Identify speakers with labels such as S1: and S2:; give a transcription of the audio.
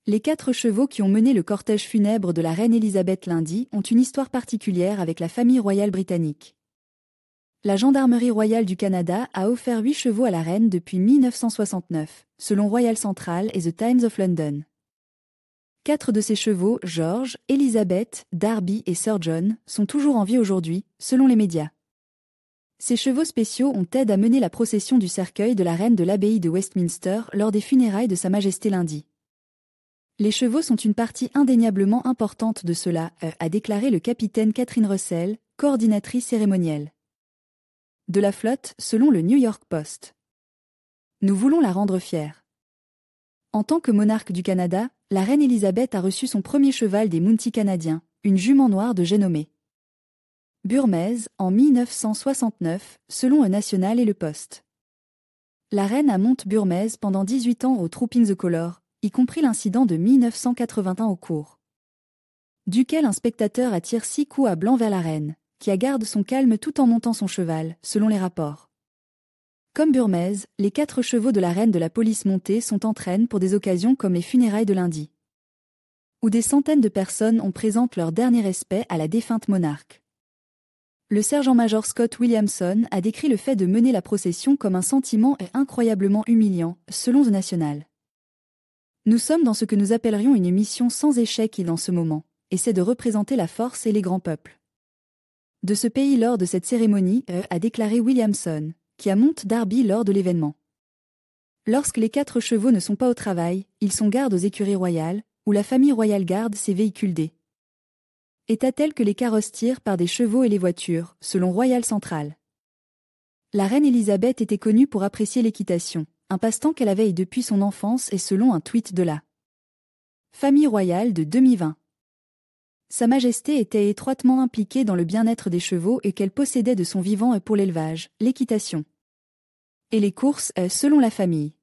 S1: Les 4 chevaux qui ont mené le cortège funèbre de la reine Elisabeth lundi ont une histoire particulière avec la famille royale britannique. La Gendarmerie royale du Canada a offert 8 chevaux à la reine depuis 1969, selon Royal Central et The Times of London. 4 de ces chevaux, George, Elizabeth, Darby et Sir John, sont toujours en vie aujourd'hui, selon les médias. Ces chevaux spéciaux ont aidé à mener la procession du cercueil de la reine de l'abbaye de Westminster lors des funérailles de Sa Majesté lundi. Les chevaux sont une partie indéniablement importante de cela, a déclaré le capitaine Catherine Russell, coordinatrice cérémonielle de la flotte, selon le New York Post. Nous voulons la rendre fière. En tant que monarque du Canada, la reine Elisabeth a reçu son premier cheval des Mounties canadiens, une jument noire de Génomée. Burmese, en 1969, selon le National et le Post. La reine a monté Burmese pendant 18 ans au Trooping the Colour, y compris l'incident de 1981 au cours duquel un spectateur attire 6 coups à blanc vers la reine, qui garde son calme tout en montant son cheval, selon les rapports. Comme Burmese, les 4 chevaux de la reine de la police montée sont en traîne pour des occasions comme les funérailles de lundi, où des centaines de personnes ont présenté leur dernier respect à la défunte monarque. Le sergent-major Scott Williamson a décrit le fait de mener la procession comme un sentiment incroyablement humiliant, selon The National. Nous sommes dans ce que nous appellerions une mission sans échec dans ce moment, et c'est de représenter la force et les grands peuples de ce pays lors de cette cérémonie, a déclaré Williamson, qui a monté Darby lors de l'événement. Lorsque les 4 chevaux ne sont pas au travail, ils sont gardes aux écuries royales, où la famille royale garde ses véhicules d'. État tel que les carrosses tirent par des chevaux et les voitures, selon Royal Central. La reine Elisabeth était connue pour apprécier l'équitation, un passe-temps qu'elle avait depuis son enfance et selon un tweet de la famille royale de 2020. Sa Majesté était étroitement impliquée dans le bien-être des chevaux et qu'elle possédait de son vivant pour l'élevage, l'équitation et les courses, selon la famille.